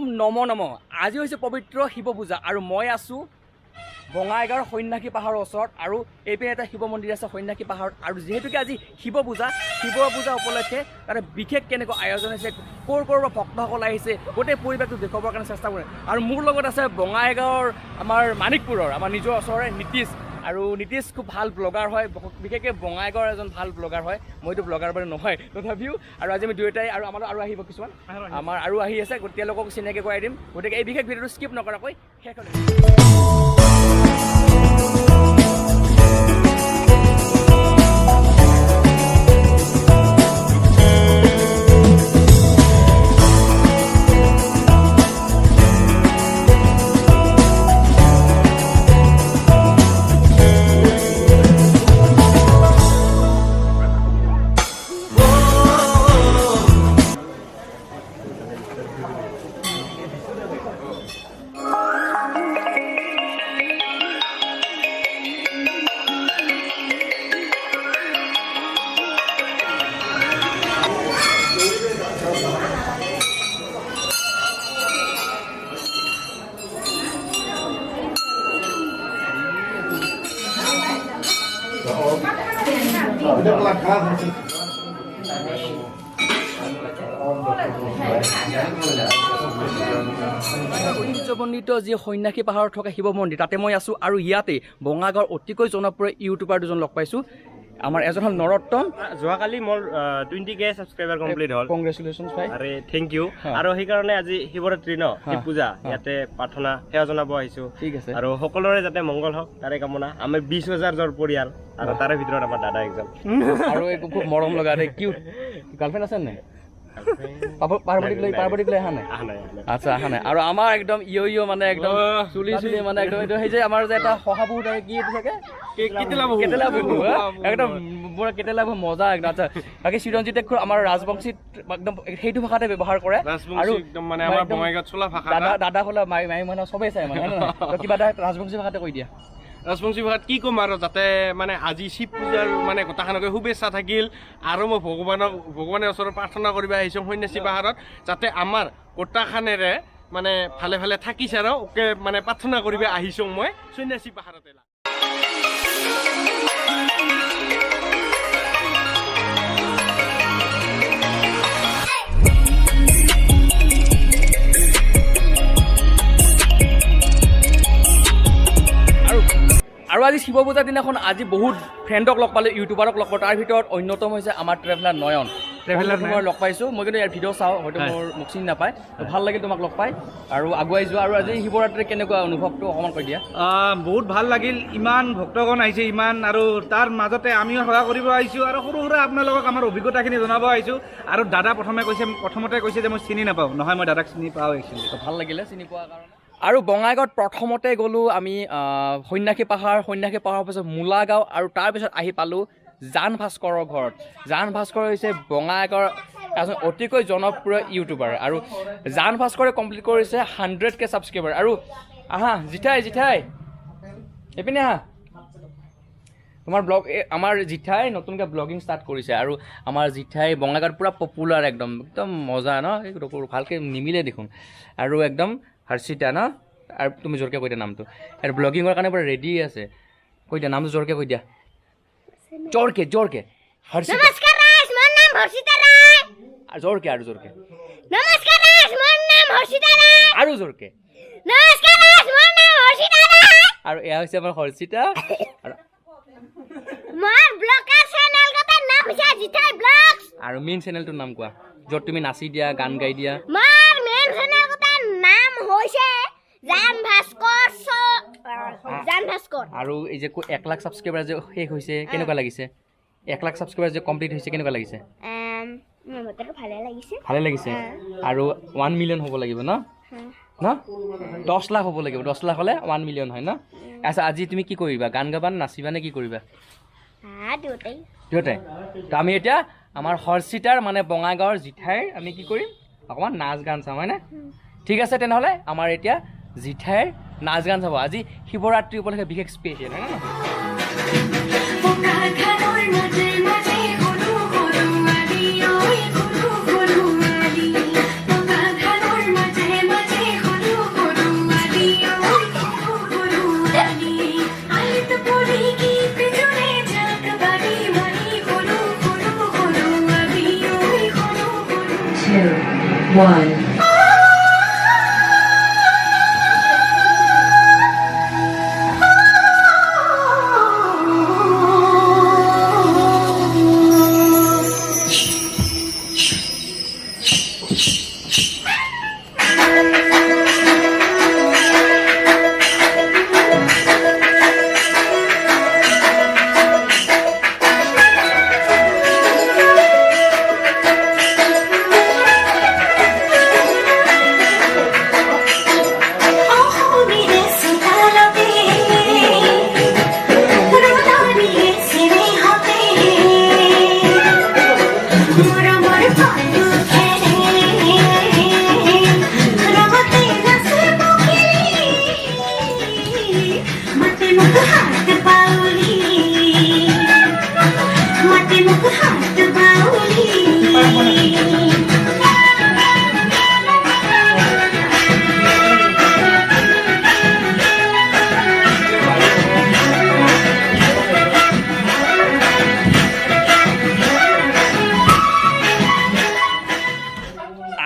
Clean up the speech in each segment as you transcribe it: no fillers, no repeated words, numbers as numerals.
ওম নম নম। আজি হৈছে পবিত্ৰ শিৱ পূজা আৰু মই আছোঁ বঙাইগাঁৱৰ সন্যাসী পাহাৰৰ ওচৰত আৰু এইপিনে এটা শিৱ মন্দিৰ আছে সন্যাসী পাহাৰত। আৰু যিহেতুকে আজি শিৱ পূজা উপলক্ষে তাতে বিশেষ কেনেকুৱা আয়োজন হৈছে, ক'ৰ পৰা ভক্তসকল আহিছে, গোটেই পৰিৱেশটো দেখুৱাবৰ কাৰণে চেষ্টা কৰে। আৰু মোৰ লগত আছে বঙাইগাঁৱৰ আমাৰ মানিকপুৰৰ আমাৰ নিজৰ ওচৰৰে নীতিশ। আৰু নীতিশ খুব ভাল ব্লগাৰ হয়, বিশেষকৈ বঙাইগাঁৱৰ এজন ভাল ব্লগাৰ হয়। মইতো ব্লগাৰ বাৰু নহয় তথাপিও। আৰু আজি আমি দুয়োটাই আৰু আহিব কিছুমান আমাৰ আৰু আহি আছে, তেওঁলোকক চিনাকি কৰাই দিম। গতিকে এই বিশেষ ভিডিঅ'টো স্কিপ নকৰাকৈ শেষলৈ। ঐতিহ্যমণ্ডিত যি সন্যাসী পাহাৰত থকা শিৱ মন্দিৰ তাতে মই আছোঁ। আৰু ইয়াতে বঙাইগাঁৱৰ অতিকৈ জনপ্ৰিয় ইউটিউবাৰ দুজন লগ পাইছোঁ। আমাৰ এজন হ'ল নৰোত্তম। যোৱাকালি মোৰ 20K ছাবস্ক্ৰাইবাৰ কমপ্লিট হ'ল। কংগ্ৰেচুলেশ্যনছ ভাই। আৰে থেংক ইউ। আৰু সেইকাৰণে আজি শিৱৰাত্ৰি ন, শিৱ পূজা, ইয়াতে প্ৰাৰ্থনা সেৱা জনাব আহিছোঁ। ঠিক আছে। আৰু সকলোৰে যাতে মংগল হওক তাৰে কামনা। আমি 20,000জন পৰিয়াল আৰু তাৰে ভিতৰত আমাৰ দাদা একজন। আৰু খুব মৰম লগা দেই, কিউট। গাৰ্লফ্ৰেণ্ড আছে নাই? পাৰ্বতীক লৈ অহা নাই? আচ্ছা, অহা নাই। আৰু আমাৰ একদম ইয় মানে একদম চুলি মানে একদম এইটো সেই যে আমাৰ যে এটা শহাপহু কি এইটো থাকে কেটেলা বহু একদম পুৰা কেটেলা বহু মজা একদম। আচ্ছা, বাকী চিৰঞ্জিতে আমাৰ ৰাজবংশীত একদম সেইটো ভাষাতে ব্যৱহাৰ কৰে। আৰু মানে আমাৰ বঙাইগাঁৱত চলা ভাষা দাদা হ'লে মাই মানে চবেই চাই মানে কিবা এটা ৰাজবংশী ভাষাতে কৈ দিয়া। ৰাজবংশী ভাষাত কি ক'ম আৰু, যাতে মানে আজি শিৱ পূজাৰ মানে গোটেইখনকে শুভেচ্ছা থাকিল। আৰু মই ভগৱানৰ ওচৰত প্ৰাৰ্থনা কৰিব আহিছোঁ সন্যাসী পাহাৰত, যাতে আমাৰ গোটেইখনেৰে মানে ভালে ভালে থাকিছে আৰু ওকে মানে প্ৰাৰ্থনা কৰিব আহিছোঁ মই সন্যাসী পাহাৰতে। আৰু আজি শিৱ পূজাৰ দিনাখন আজি বহুত ফ্ৰেণ্ডক লগ পালোঁ, ইউটিউবাৰক লগ পালোঁ। তাৰ ভিতৰত অন্যতম হৈছে আমাৰ ট্ৰেভেলাৰ নয়ন। মই লগ পাইছোঁ, মই কিন্তু ইয়াৰ ভিডিঅ' চাওঁ, হয়তো মোক চিনি নাপায়। ভাল লাগিল তোমাক লগ পাই আৰু আগুৱাই যোৱা। আৰু আজি শিৱৰাত্ৰি কেনেকুৱা অনুভৱটো অকণমান কৈ দিয়া। বহুত ভাল লাগিল, ইমান ভক্তগণ আহিছে ইমান, আৰু তাৰ মাজতে আমিও সেৱা কৰিব আহিছোঁ আৰু সৰু সুৰা আপোনালোকক আমাৰ অভিজ্ঞতাখিনি জনাব আহিছোঁ। আৰু দাদা প্ৰথমতে কৈছে যে মই চিনি নাপাওঁ, নহয় মই দাদাক চিনি পাওঁ একচুৱেলি। ভাল লাগিলে চিনি পোৱাৰ কাৰণে। আৰু বঙাইগাঁৱত প্ৰথমতে গ'লোঁ আমি সন্যাসী পাহাৰ পিছত মূলা গাঁও, আৰু তাৰপিছত আহি পালোঁ জান ভাস্কৰৰ ঘৰত। জান ভাস্কৰ হৈছে বঙাইগাঁৱৰ এজন অতিকৈ জনপ্ৰিয় ইউটিউবাৰ। আৰু জান ভাস্কৰে কমপ্লিট কৰিছে 100K ছাবস্ক্ৰাইবাৰ। আৰু আহা জিঠাই এইপিনে আহা। আমাৰ জিঠাই নতুনকৈ ব্লগিং ষ্টাৰ্ট কৰিছে। আৰু আমাৰ জিঠাই বঙাইগাঁৱত পূৰা পপুলাৰ, একদম মজা ন, ভালকৈ নিমিলে দেখোন। আৰু একদম হৰ্ষিতা ন, আৰু তুমি জোৰকৈ কৈ দিয়া নামটো। আৰু ব্লগিঙৰ কাৰণে পুৰা ৰেডি আছে। কৈ দিয়া নামটো, জোৰকৈ কৈ দিয়া, জোৰকৈ হৰ্ষিতা। নমস্কাৰ ৰাজ, মোৰ নাম হৰ্ষিতা ৰায়। জোৰকৈ আৰু জোৰকৈ। নমস্কাৰ ৰাজ, মোৰ নাম হৰ্ষিতা ৰায়। আৰু জোৰকৈ। নমস্কাৰ ৰাজ, মোৰ নাম হৰ্ষিতা ৰায়। আৰু এয়া হৈছে আমাৰ হৰ্ষিতা। মোৰ ব্লগাৰ চেনেল গটাৰ নাম হৈছে জিঠাই ব্লগছ। আৰু মেইন চেনেলটোৰ নাম কোৱা, য'ত তুমি নাচি দিয়া, গান গাই দিয়া। মোৰ মেইন চেনেল গটাৰ নাম হৈছে জান ভাস্কৰ। আৰু এই যে 1 লাখ ছাবস্ক্ৰাইবাৰ যে শেষ হৈছে, কেনেকুৱা লাগিছে? 1 লাখ ছাবস্ক্ৰাইবাৰ যে কমপ্লিট হৈছে, কেনেকুৱা লাগিছে? ভালে লাগিছে। আৰু 1 মিলিয়ন হ'ব লাগিব ন? 10 লাখ হ'ব লাগিব। 10 লাখ হ'লে 1 মিলিয়ন হয় ন? আচ্ছা, আজি তুমি কি কৰিবা? গান গাবা, নাচিবা নে কি কৰিবা? দুয়োটাই। তো আমি এতিয়া আমাৰ হৰ্ষিতাৰ মানে বঙাইগাঁৱৰ জিঠাইৰ আমি কি কৰিম, অকণমান নাচ গান চাম, হয়নে? ঠিক আছে, তেনেহ'লে আমাৰ এতিয়া জিঠাইৰ নাচ গান চাব। আজি শিৱৰাত্ৰি উপলক্ষে বিশেষ স্পেচিয়েল, হয় না? 1.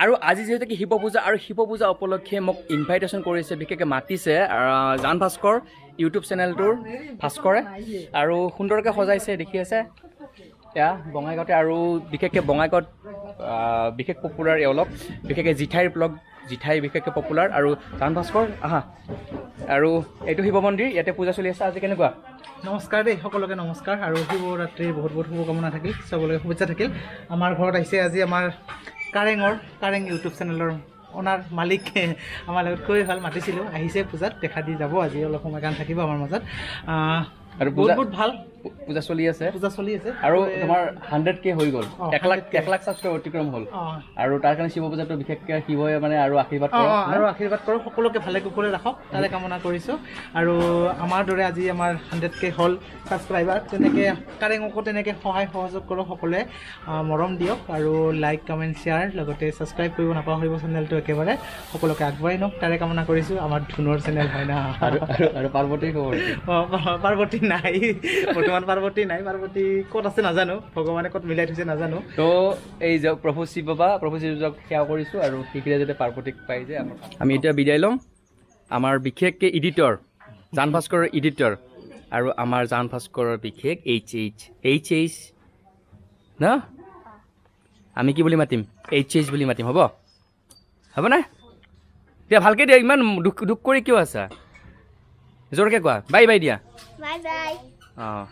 আৰু আজি যিহেতু শিৱ পূজা আৰু শিৱ পূজা উপলক্ষে মোক ইনভাইটেশ্যন কৰিছে, বিশেষকৈ মাতিছে জান ভাস্কৰ ইউটিউব চেনেলটোৰ ভাস্কৰে, আৰু সুন্দৰকৈ সজাইছে দেখি আছে এয়া বঙাইগাঁৱতে। আৰু বিশেষকৈ বঙাইগাঁৱত বিশেষ পপুলাৰ এওঁলোক, বিশেষকৈ জিঠাইৰ ব্লগ, জিঠাই বিশেষকৈ পপুলাৰ। আৰু জান ভাস্কৰ আহা। আৰু এইটো শিৱ মন্দিৰ, ইয়াতে পূজা চলি আছে। আজি কেনেকুৱা? নমস্কাৰ দেই, সকলোকে নমস্কাৰ আৰু শিৱৰাত্ৰিৰ বহুত বহুত শুভকামনা থাকিল, চবলৈকে শুভেচ্ছা থাকিল। আমাৰ ঘৰত আহিছে আজি আমাৰ কাৰেং ইউটিউব চেনেলৰ অনাৰ মালিক আমাৰ লগত খুবেই ভাল, মাতিছিলোঁ, আহিছে পূজাত, দেখা দি যাব আজি, অলপ সময় গান থাকিব আমাৰ মাজত। আৰু বহুত বহুত ভাল পূজা চলি আছে, পূজা চলি আছে। আৰু তোমাৰ 100K হৈ গ'ল, 100K 1 লাখ ছাবস্ক্ৰাইব অতিক্ৰম হ'ল। অঁ আৰু তাৰ কাৰণে শিৱ পূজাটো বিশেষকৈ শিৱই মানে আৰু আশীৰ্বাদ অঁ কৰক। আৰু আশীৰ্বাদ কৰোঁ, সকলোকে ভালে কুশলে ৰাখক, তাৰে কামনা কৰিছোঁ। আৰু আমাৰ দৰে আজি আমাৰ 100K হ'ল ছাবস্ক্ৰাইবাৰ, তেনেকৈ কাৰেঙকো তেনেকৈ সহায় সহযোগ কৰক, সকলোৱে মৰম দিয়ক, আৰু লাইক কমেণ্ট শ্বেয়াৰ, লগতে ছাবস্ক্ৰাইব কৰিব নাপাহৰিব চেনেলটো একেবাৰে, সকলোকে আগবঢ়াই নিয়ক, তাৰে কামনা কৰিছোঁ। আমাৰ ধুনৰ চেনেল হয় না। আৰু পাৰ্বতীৰ খবৰ? অঁ পাৰ্বতী নাই, বৰ্তমান পাৰ্বতী নাই, পাৰ্বতী ক'ত আছে নাজানো, ভগৱানে ক'ত মিলাই থৈছে নাজানো। তো এই যে প্ৰভু শিৱক সেৱা কৰিছোঁ, আৰু শীঘ্ৰে যাতে পাৰ্বতীক পাই যায়। আমি এতিয়া বিদায় ল'ম। আমাৰ বিশেষকৈ এডিটৰ জান ভাস্কৰৰ এডিটৰ, আৰু আমাৰ জান ভাস্কৰৰ বিশেষ এইচ ন, আমি কি বুলি মাতিম? এইচ বুলি মাতিম, হ'বনে? দিয়া ভালকৈ দিয়া, ইমান দুখ কৰি কিয় আছা? জোৰকৈ কোৱা, বাই বাই দিয়া। Bye bye. অঁ।